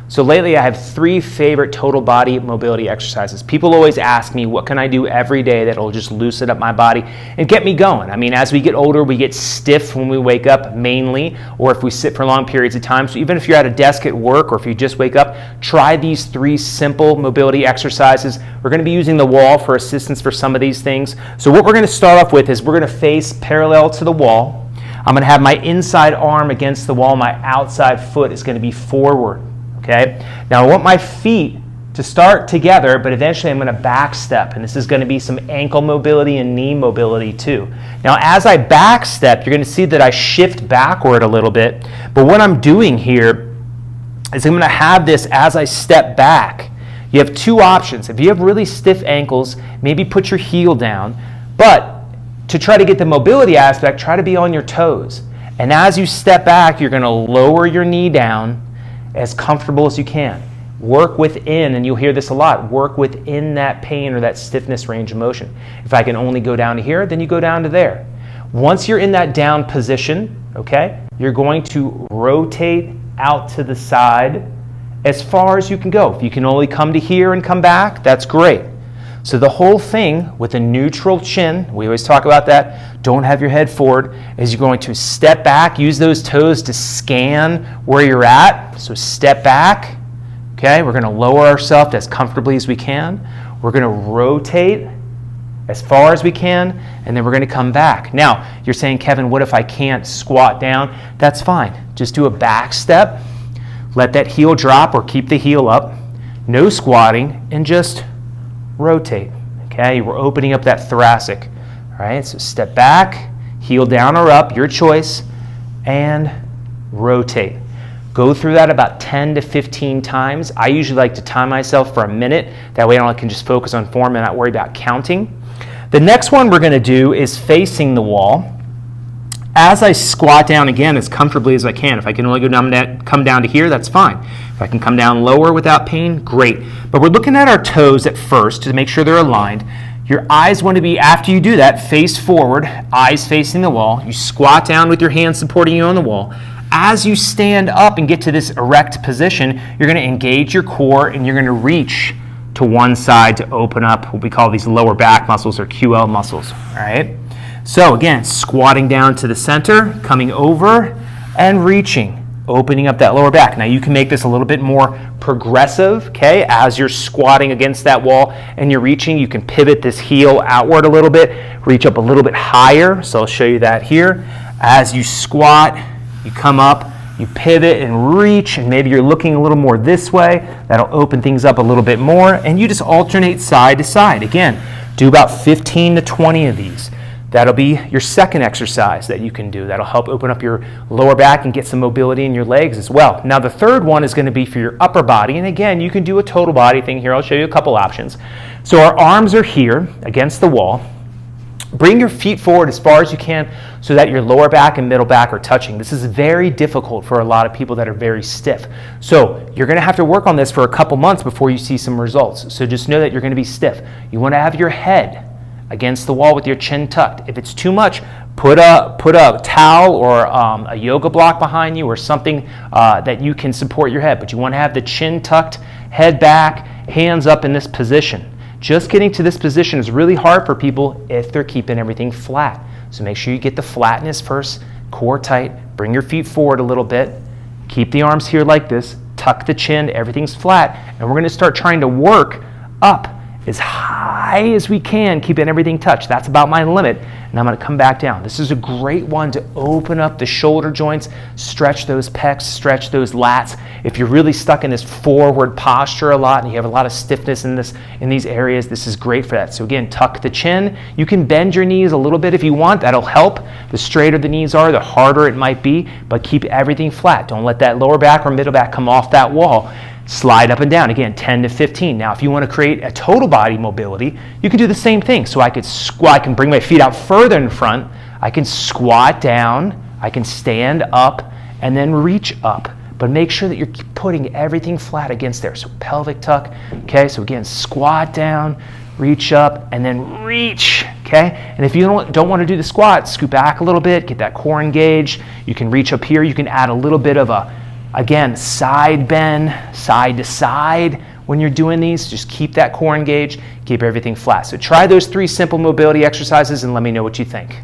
So lately I have 3 favorite total body mobility exercises. People always ask me, what can I do every day that'll just loosen up my body and get me going? I mean, as we get older, we get stiff when we wake up mainly, or if we sit for long periods of time. So even if you're at a desk at work, or if you just wake up, try these 3 simple mobility exercises. We're going to be using the wall for assistance for some of these things. So what we're going to start off with is we're going to face parallel to the wall. I'm going to have my inside arm against the wall. My outside foot is going to be forward. Okay? Now I want my feet to start together, but eventually I'm going to back step, and this is going to be some ankle mobility and knee mobility too. Now as I back step, you're going to see that I shift backward a little bit, but what I'm doing here is I'm going to have this as I step back. You have 2 options. If you have really stiff ankles, maybe put your heel down, but to try to get the mobility aspect, try to be on your toes. And as you step back, you're going to lower your knee down as comfortable as you can. Work within, and you'll hear this a lot, work within that pain or that stiffness range of motion. If I can only go down to here, then you go down to there. Once you're in that down position, okay, you're going to rotate out to the side as far as you can go. If you can only come to here and come back, that's great. So the whole thing with a neutral chin, we always talk about that, don't have your head forward, is you're going to step back, use those toes to scan where you're at. So step back, okay, we're going to lower ourselves as comfortably as we can. We're going to rotate as far as we can, and then we're going to come back. Now, you're saying, Kevin, what if I can't squat down? That's fine. Just do a back step, let that heel drop or keep the heel up, no squatting, and just rotate. Okay, we're opening up that thoracic. All right, so step back, heel down or up, your choice, and rotate. Go through that about 10 to 15 times. I usually like to time myself for a minute. That way I can just focus on form and not worry about counting. The next one we're going to do is facing the wall. As I squat down again as comfortably as I can. If I can only come down to here, that's fine. If I can come down lower without pain, great. But we're looking at our toes at first to make sure they're aligned. Your eyes want to be, after you do that, face forward, eyes facing the wall. You squat down with your hands supporting you on the wall. As you stand up and get to this erect position, you're going to engage your core and you're going to reach to one side to open up what we call these lower back muscles or QL muscles. All right? So again, squatting down to the center, coming over and reaching, opening up that lower back. Now you can make this a little bit more progressive, okay? As you're squatting against that wall and you're reaching, you can pivot this heel outward a little bit, reach up a little bit higher. So I'll show you that here. As you squat, you come up, you pivot and reach, and maybe you're looking a little more this way. That'll open things up a little bit more, and you just alternate side to side. Again, do about 15 to 20 of these. That'll be your second exercise that you can do. That'll help open up your lower back and get some mobility in your legs as well. Now the third one is going to be for your upper body, and again, you can do a total body thing here. I'll show you a couple options. So our arms are here against the wall. Bring your feet forward as far as you can so that your lower back and middle back are touching. This is very difficult for a lot of people that are very stiff. So you're going to have to work on this for a couple months before you see some results. So just know that you're going to be stiff. You want to have your head against the wall with your chin tucked. If it's too much, put a towel or a yoga block behind you or something that you can support your head. But you want to have the chin tucked, head back, hands up in this position. Just getting to this position is really hard for people if they're keeping everything flat. So make sure you get the flatness first, core tight, bring your feet forward a little bit, keep the arms here like this, tuck the chin, everything's flat, and we're going to start trying to work up as high as we can, keeping everything touched. That's about my limit, and I'm going to come back down. This is a great one to open up the shoulder joints, stretch those pecs, stretch those lats. If you're really stuck in this forward posture a lot and you have a lot of stiffness in these areas, this is great for that. So again, tuck the chin. You can bend your knees a little bit if you want. That'll help. The straighter the knees are, the harder it might be, but keep everything flat. Don't let that lower back or middle back come off that wall. Slide up and down, again, 10 to 15. Now, if you want to create a total body mobility, you can do the same thing. So I can bring my feet out further in front, I can squat down, I can stand up, and then reach up. But make sure that you're putting everything flat against there. So pelvic tuck, okay? So again, squat down, reach up, and then reach, okay? And if you don't want to do the squat, scoot back a little bit, get that core engaged. You can reach up here. You can add a little bit of a Again, side bend, side to side. When you're doing these, just keep that core engaged, keep everything flat. So try those 3 simple mobility exercises and let me know what you think.